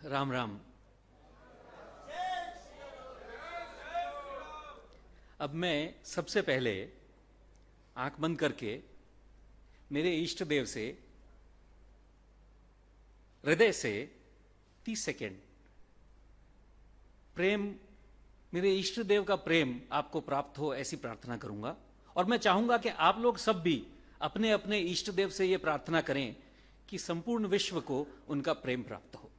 राम राम। अब मैं सबसे पहले आंख बंद करके मेरे इष्ट देव से हृदय से 30 सेकेंड प्रेम, मेरे इष्ट देव का प्रेम आपको प्राप्त हो, ऐसी प्रार्थना करूंगा। और मैं चाहूंगा कि आप लोग सब भी अपने अपने इष्ट देव से यह प्रार्थना करें कि संपूर्ण विश्व को उनका प्रेम प्राप्त हो।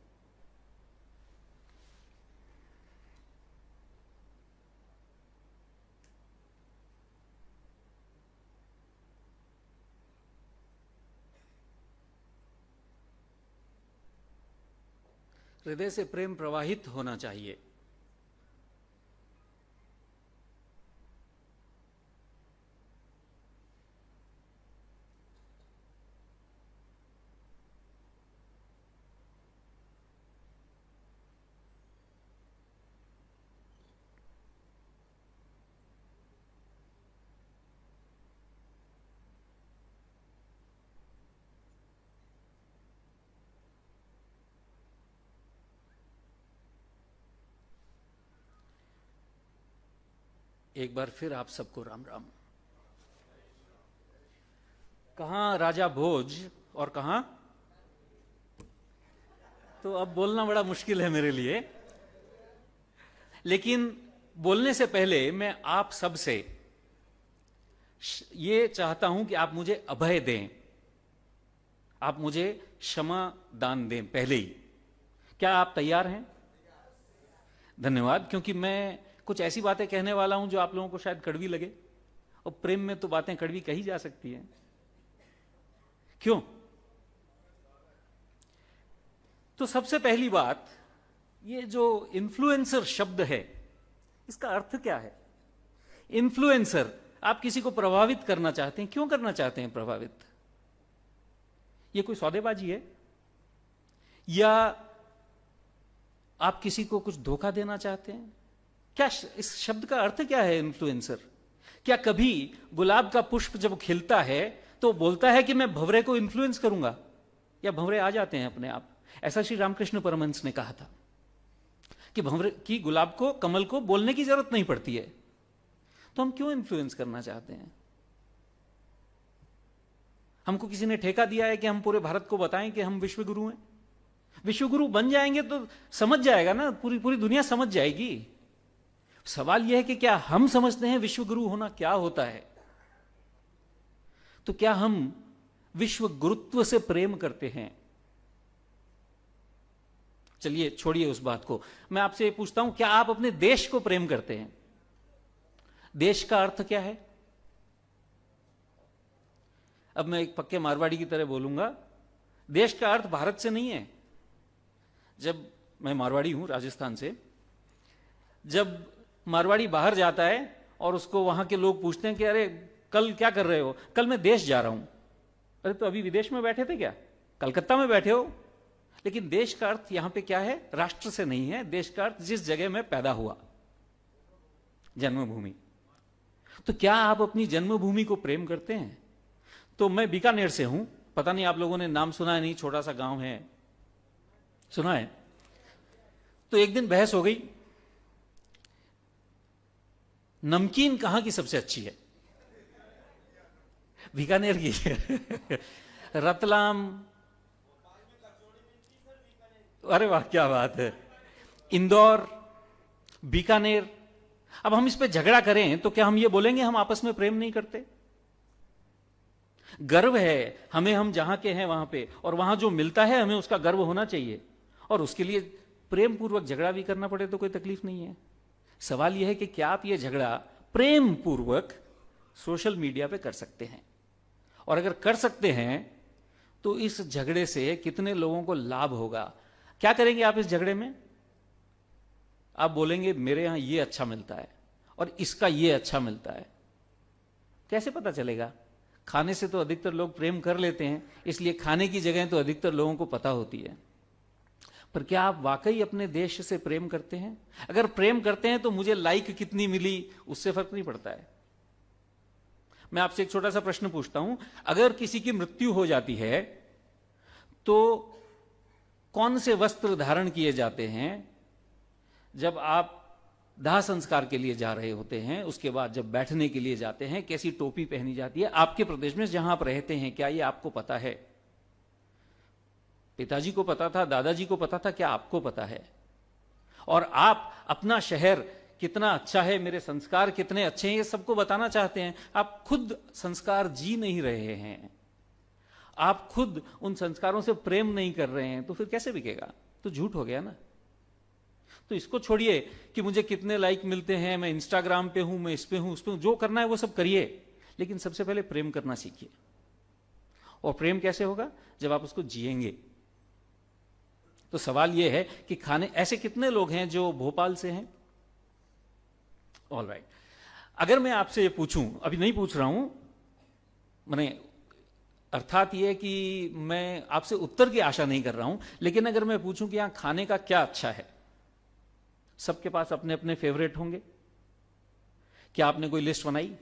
हृदय से प्रेम प्रवाहित होना चाहिए। एक बार फिर आप सबको राम राम। कहां राजा भोज और कहां, तो अब बोलना बड़ा मुश्किल है मेरे लिए, लेकिन बोलने से पहले मैं आप सब से ये चाहता हूं कि आप मुझे अभय दें, आप मुझे क्षमा दान दें पहले ही। क्या आप तैयार हैं? धन्यवाद। क्योंकि मैं कुछ ऐसी बातें कहने वाला हूं जो आप लोगों को शायद कड़वी लगे, और प्रेम में तो बातें कड़वी कही जा सकती हैं। क्यों? तो सबसे पहली बात, ये जो इन्फ्लुएंसर शब्द है, इसका अर्थ क्या है? इन्फ्लुएंसर, आप किसी को प्रभावित करना चाहते हैं। क्यों करना चाहते हैं प्रभावित? ये कोई सौदेबाजी है? या आप किसी को कुछ धोखा देना चाहते हैं? क्या इस शब्द का अर्थ क्या है इन्फ्लुएंसर? क्या कभी गुलाब का पुष्प जब खिलता है तो बोलता है कि मैं भंवरे को इन्फ्लुएंस करूंगा, या भंवरे आ जाते हैं अपने आप? ऐसा श्री रामकृष्ण परमहंस ने कहा था कि भंवरे की, गुलाब को, कमल को बोलने की जरूरत नहीं पड़ती है। तो हम क्यों इन्फ्लुएंस करना चाहते हैं? हमको किसी ने ठेका दिया है कि हम पूरे भारत को बताएं कि हम विश्वगुरु हैं। विश्वगुरु बन जाएंगे तो समझ जाएगा ना, पूरी पूरी दुनिया समझ जाएगी। सवाल यह है कि क्या हम समझते हैं विश्वगुरु होना क्या होता है? तो क्या हम विश्व गुरुत्व से प्रेम करते हैं? चलिए छोड़िए उस बात को, मैं आपसे पूछता हूं, क्या आप अपने देश को प्रेम करते हैं? देश का अर्थ क्या है? अब मैं एक पक्के मारवाड़ी की तरह बोलूंगा, देश का अर्थ भारत से नहीं है। जब मैं मारवाड़ी हूं, राजस्थान से, जब मारवाड़ी बाहर जाता है और उसको वहां के लोग पूछते हैं कि अरे कल क्या कर रहे हो? कल मैं देश जा रहा हूं। अरे तो अभी विदेश में बैठे थे क्या? कलकत्ता में बैठे हो? लेकिन देश का अर्थ यहां पे क्या है? राष्ट्र से नहीं है। देश का अर्थ जिस जगह में पैदा हुआ, जन्मभूमि। तो क्या आप अपनी जन्मभूमि को प्रेम करते हैं? तो मैं बीकानेर से हूं, पता नहीं आप लोगों ने नाम सुना है नहीं, छोटा सा गांव है, सुना है? तो एक दिन बहस हो गई, नमकीन कहां की सबसे अच्छी है? बीकानेर की रतलाम, अरे वाह क्या बात है, इंदौर, बीकानेर। अब हम इस पे झगड़ा करें तो क्या हम ये बोलेंगे हम आपस में प्रेम नहीं करते? गर्व है हमें, हम जहां के हैं वहां पे, और वहां जो मिलता है हमें उसका गर्व होना चाहिए, और उसके लिए प्रेम पूर्वक झगड़ा भी करना पड़े तो कोई तकलीफ नहीं है। सवाल यह है कि क्या आप यह झगड़ा प्रेम पूर्वक सोशल मीडिया पे कर सकते हैं? और अगर कर सकते हैं तो इस झगड़े से कितने लोगों को लाभ होगा? क्या करेंगे आप इस झगड़े में? आप बोलेंगे मेरे यहां ये अच्छा मिलता है और इसका ये अच्छा मिलता है। कैसे पता चलेगा? खाने से तो अधिकतर लोग प्रेम कर लेते हैं, इसलिए खाने की जगह तो अधिकतर लोगों को पता होती है। पर क्या आप वाकई अपने देश से प्रेम करते हैं? अगर प्रेम करते हैं तो मुझे लाइक कितनी मिली उससे फर्क नहीं पड़ता है। मैं आपसे एक छोटा सा प्रश्न पूछता हूं, अगर किसी की मृत्यु हो जाती है तो कौन से वस्त्र धारण किए जाते हैं जब आप दाह संस्कार के लिए जा रहे होते हैं, उसके बाद जब बैठने के लिए जाते हैं कैसी टोपी पहनी जाती है आपके प्रदेश में जहां आप रहते हैं, क्या ये आपको पता है? पिताजी को पता था, दादाजी को पता था, क्या आपको पता है? और आप अपना शहर कितना अच्छा है, मेरे संस्कार कितने अच्छे हैं, ये सबको बताना चाहते हैं। आप खुद संस्कार जी नहीं रहे हैं, आप खुद उन संस्कारों से प्रेम नहीं कर रहे हैं, तो फिर कैसे बिकेगा? तो झूठ हो गया ना। तो इसको छोड़िए कि मुझे कितने लाइक मिलते हैं, मैं इंस्टाग्राम पे हूं, मैं इस पे हूं, उस पे हूं, जो करना है वो सब करिए, लेकिन सबसे पहले प्रेम करना सीखिए। और प्रेम कैसे होगा? जब आप उसको जिएंगे। तो सवाल यह है कि खाने, ऐसे कितने लोग हैं जो भोपाल से हैं? ऑल राइट, अगर मैं आपसे ये पूछूं, अभी नहीं पूछ रहा हूं, मैंने अर्थात यह कि मैं आपसे उत्तर की आशा नहीं कर रहा हूं, लेकिन अगर मैं पूछूं कि यहां खाने का क्या अच्छा है, सबके पास अपने अपने फेवरेट होंगे। क्या आपने कोई लिस्ट बनाई?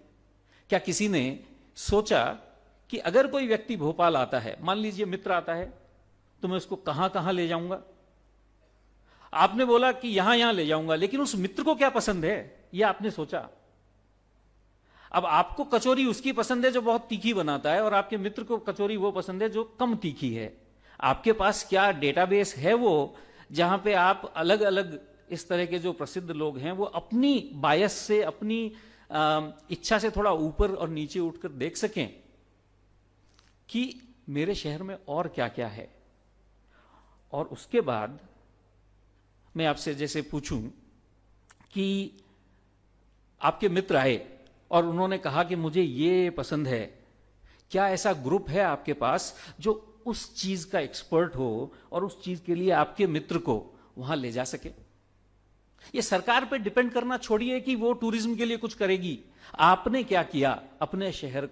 क्या किसी ने सोचा कि अगर कोई व्यक्ति भोपाल आता है, मान लीजिए मित्र आता है, तो मैं उसको कहां कहां ले जाऊंगा? आपने बोला कि यहां यहां ले जाऊंगा, लेकिन उस मित्र को क्या पसंद है यह आपने सोचा? अब आपको कचौरी उसकी पसंद है जो बहुत तीखी बनाता है, और आपके मित्र को कचौरी वो पसंद है जो कम तीखी है। आपके पास क्या डेटाबेस है वो, जहां पे आप अलग अलग इस तरह के जो प्रसिद्ध लोग हैं वो अपनी बायस से, अपनी इच्छा से थोड़ा ऊपर और नीचे उठकर देख सकें कि मेरे शहर में और क्या क्या है। और उसके बाद मैं आपसे जैसे पूछूं कि आपके मित्र आए और उन्होंने कहा कि मुझे ये पसंद है, क्या ऐसा ग्रुप है आपके पास जो उस चीज का एक्सपर्ट हो और उस चीज के लिए आपके मित्र को वहां ले जा सके? ये सरकार पे डिपेंड करना छोड़िए कि वो टूरिज्म के लिए कुछ करेगी। आपने क्या किया अपने शहर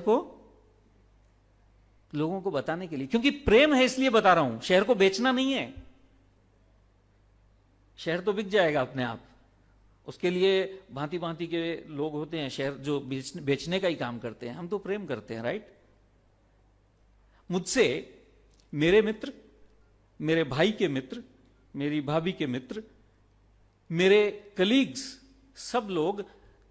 को लोगों को बताने के लिए? क्योंकि प्रेम है इसलिए बता रहा हूं, शहर को बेचना नहीं है। शहर तो बिक जाएगा अपने आप, उसके लिए भांति भांति के लोग होते हैं शहर जो बेचने का ही काम करते हैं। हम तो प्रेम करते हैं, राइट? मुझसे मेरे मित्र, मेरे भाई के मित्र, मेरी भाभी के मित्र, मेरे कलीग्स, सब लोग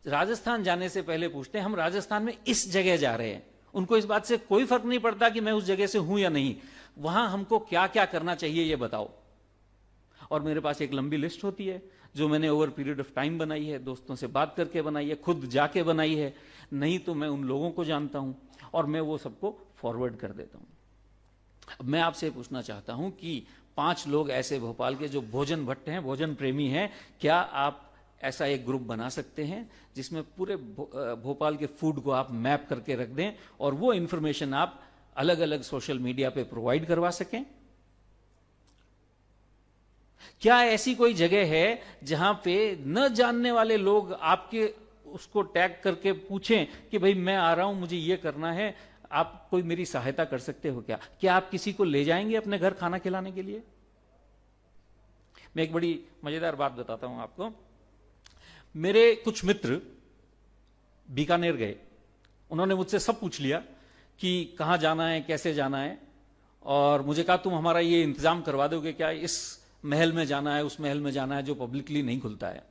राजस्थान जाने से पहले पूछते हैं हम राजस्थान में इस जगह जा रहे हैं। उनको इस बात से कोई फर्क नहीं पड़ता कि मैं उस जगह से हूं या नहीं, वहां हमको क्या क्या करना चाहिए ये बताओ। और मेरे पास एक लंबी लिस्ट होती है जो मैंने ओवर पीरियड ऑफ टाइम बनाई है, दोस्तों से बात करके बनाई है, खुद जाके बनाई है, नहीं तो मैं उन लोगों को जानता हूं और मैं वो सबको फॉरवर्ड कर देता हूं। अब मैं आपसे पूछना चाहता हूं कि 5 लोग ऐसे भोपाल के जो भोजन भट्ट हैं, भोजन प्रेमी हैं, क्या आप ऐसा एक ग्रुप बना सकते हैं जिसमें पूरे भोपाल के फूड को आप मैप करके रख दें और वो इंफॉर्मेशन आप अलग अलग सोशल मीडिया पे प्रोवाइड करवा सकें? क्या ऐसी कोई जगह है जहां पे न जानने वाले लोग आपके उसको टैग करके पूछें कि भाई मैं आ रहा हूं, मुझे ये करना है, आप कोई मेरी सहायता कर सकते हो क्या? क्या आप किसी को ले जाएंगे अपने घर खाना खिलाने के लिए? मैं एक बड़ी मजेदार बात बताता हूं आपको। मेरे कुछ मित्र बीकानेर गए, उन्होंने मुझसे सब पूछ लिया कि कहां जाना है, कैसे जाना है, और मुझे कहा तुम हमारा ये इंतजाम करवा दोगे क्या, इस महल में जाना है, उस महल में जाना है जो पब्लिकली नहीं खुलता है।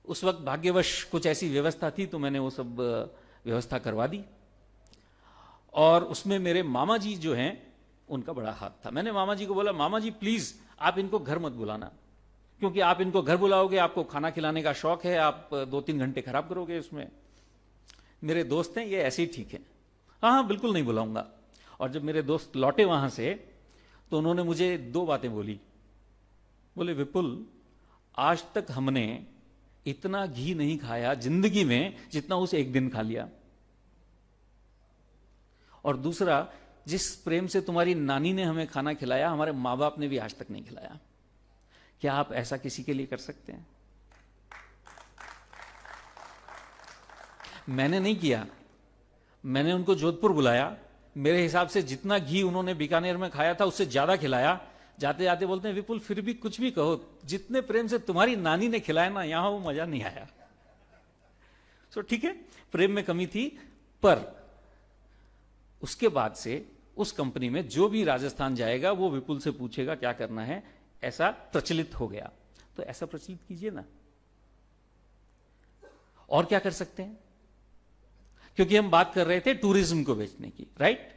उस वक्त भाग्यवश कुछ ऐसी व्यवस्था थी तो मैंने वो सब व्यवस्था करवा दी। और उसमें मेरे मामा जी जो हैं उनका बड़ा हाथ था। मैंने मामा जी को बोला, मामा जी प्लीज आप इनको घर मत बुलाना, क्योंकि आप इनको घर बुलाओगे, आपको खाना खिलाने का शौक है, आप 2-3 घंटे खराब करोगे उसमें। मेरे दोस्त हैं, ये ऐसे ही ठीक है, हाँ हाँ बिल्कुल नहीं बुलाऊंगा। और जब मेरे दोस्त लौटे वहां से तो उन्होंने मुझे 2 बातें बोली। बोले, विपुल आज तक हमने इतना घी नहीं खाया जिंदगी में जितना उस एक दिन खा लिया, और दूसरा, जिस प्रेम से तुम्हारी नानी ने हमें खाना खिलाया हमारे माँ बाप ने भी आज तक नहीं खिलाया। क्या आप ऐसा किसी के लिए कर सकते हैं? मैंने नहीं किया, मैंने उनको जोधपुर बुलाया, मेरे हिसाब से जितना घी उन्होंने बीकानेर में खाया था उससे ज्यादा खिलाया। जाते जाते बोलते हैं, विपुल फिर भी कुछ भी कहो, जितने प्रेम से तुम्हारी नानी ने खिलाया ना, यहां वो मजा नहीं आया। सो ठीक है, प्रेम में कमी थी, पर उसके बाद से उस कंपनी में जो भी राजस्थान जाएगा वो विपुल से पूछेगा क्या करना है, ऐसा प्रचलित हो गया। तो ऐसा प्रचलित कीजिए ना। और क्या कर सकते हैं, क्योंकि हम बात कर रहे थे टूरिज्म को बेचने की, राइट।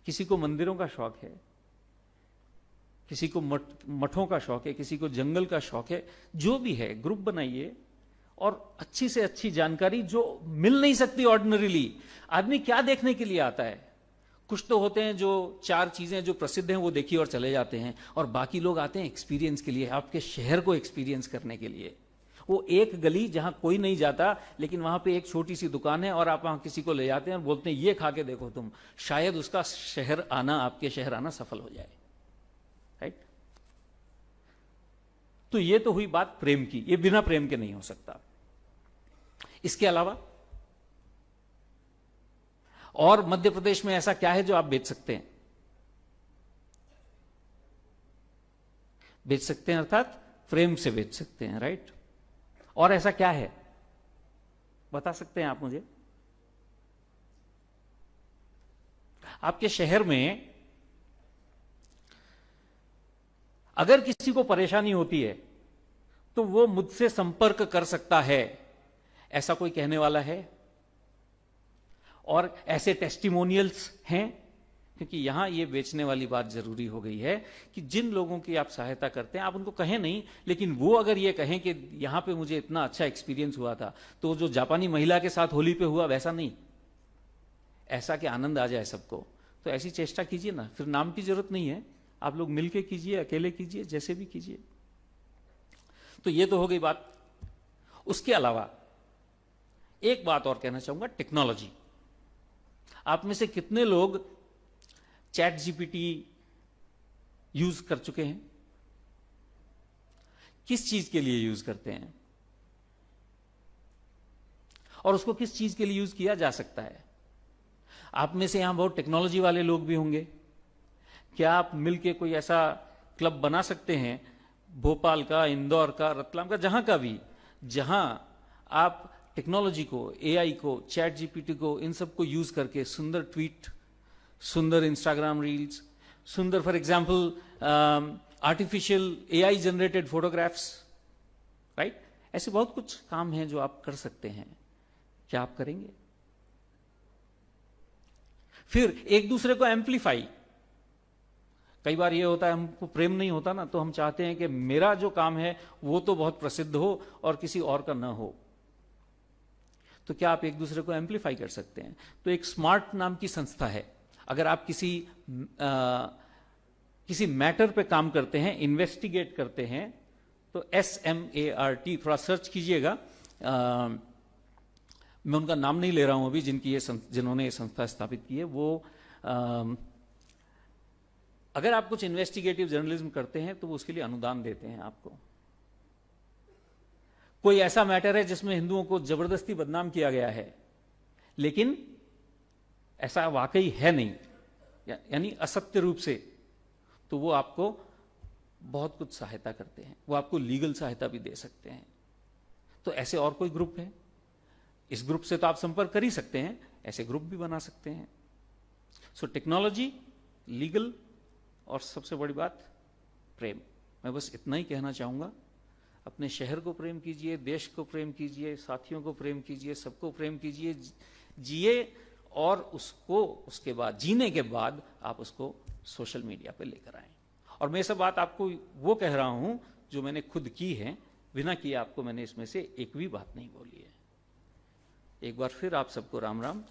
किसी को मंदिरों का शौक है, किसी को मठों का शौक है, किसी को जंगल का शौक है, जो भी है ग्रुप बनाइए और अच्छी से अच्छी जानकारी जो मिल नहीं सकती ऑर्डिनरीली। आदमी क्या देखने के लिए आता है, कुछ तो होते हैं जो 4 चीजें जो प्रसिद्ध हैं वो देखी और चले जाते हैं, और बाकी लोग आते हैं एक्सपीरियंस के लिए, आपके शहर को एक्सपीरियंस करने के लिए। वो एक गली जहां कोई नहीं जाता लेकिन वहां पे एक छोटी सी दुकान है और आप वहां किसी को ले जाते हैं और बोलते हैं ये खा के देखो तुम, शायद उसका शहर आना, आपके शहर आना सफल हो जाए, राइट। तो ये तो हुई बात प्रेम की, ये बिना प्रेम के नहीं हो सकता। इसके अलावा और मध्य प्रदेश में ऐसा क्या है जो आप बेच सकते हैं? बेच सकते हैं अर्थात प्रेम से बेच सकते हैं, राइट। और ऐसा क्या है बता सकते हैं आप मुझे? आपके शहर में अगर किसी को परेशानी होती है तो वो मुझसे संपर्क कर सकता है, ऐसा कोई कहने वाला है? और ऐसे टेस्टिमोनियल्स हैं? क्योंकि यहां ये बेचने वाली बात जरूरी हो गई है कि जिन लोगों की आप सहायता करते हैं, आप उनको कहें नहीं, लेकिन वो अगर ये कहें कि यहां पे मुझे इतना अच्छा एक्सपीरियंस हुआ था, तो जो जापानी महिला के साथ होली पे हुआ वैसा नहीं, ऐसा कि आनंद आ जाए सबको। तो ऐसी चेष्टा कीजिए ना, फिर नाम की जरूरत नहीं है, आप लोग मिलके कीजिए, अकेले कीजिए, जैसे भी कीजिए। तो ये तो हो गई बात। उसके अलावा एक बात और कहना चाहूंगा, टेक्नोलॉजी। आप में से कितने लोग चैट जीपीटी यूज कर चुके हैं? किस चीज के लिए यूज करते हैं और उसको किस चीज के लिए यूज किया जा सकता है? आप में से यहां बहुत टेक्नोलॉजी वाले लोग भी होंगे। क्या आप मिलके कोई ऐसा क्लब बना सकते हैं, भोपाल का, इंदौर का, रतलाम का, जहां का भी, जहां आप टेक्नोलॉजी को, एआई को, चैट जीपीटी को, इन सब को यूज करके सुंदर ट्वीट, सुंदर इंस्टाग्राम रील्स, सुंदर for example artificial AI generated photographs, right. ऐसे बहुत कुछ काम हैं जो आप कर सकते हैं। क्या आप करेंगे? फिर एक दूसरे को एम्पलीफाई। कई बार ये होता है, हमको प्रेम नहीं होता ना, तो हम चाहते हैं कि मेरा जो काम है वो तो बहुत प्रसिद्ध हो और किसी और का ना हो। तो क्या आप एक दूसरे को एम्पलीफाई कर सकते हैं? तो एक स्मार्ट नाम की संस्था है। अगर आप किसी मैटर पे काम करते हैं, इन्वेस्टिगेट करते हैं, तो SMART थोड़ा सर्च कीजिएगा। मैं उनका नाम नहीं ले रहा हूं अभी, जिन्होंने ये संस्था स्थापित की है। वो अगर आप कुछ इन्वेस्टिगेटिव जर्नलिज्म करते हैं तो वो उसके लिए अनुदान देते हैं आपको। कोई ऐसा मैटर है जिसमें हिंदुओं को जबरदस्ती बदनाम किया गया है, लेकिन ऐसा वाकई है नहीं, यानी असत्य रूप से, तो वो आपको बहुत कुछ सहायता करते हैं, वो आपको लीगल सहायता भी दे सकते हैं। तो ऐसे और कोई ग्रुप है, इस ग्रुप से तो आप संपर्क कर ही सकते हैं, ऐसे ग्रुप भी बना सकते हैं। सो टेक्नोलॉजी, लीगल, और सबसे बड़ी बात प्रेम। मैं बस इतना ही कहना चाहूंगा। अपने शहर को प्रेम कीजिए, देश को प्रेम कीजिए, साथियों को प्रेम कीजिए, सबको प्रेम कीजिए, जिए, और उसको उसके बाद, जीने के बाद आप उसको सोशल मीडिया पे लेकर आएं। और मैं सब बात आपको वो कह रहा हूं जो मैंने खुद की है, बिना किए आपको मैंने इसमें से एक भी बात नहीं बोली है। एक बार फिर आप सबको राम राम।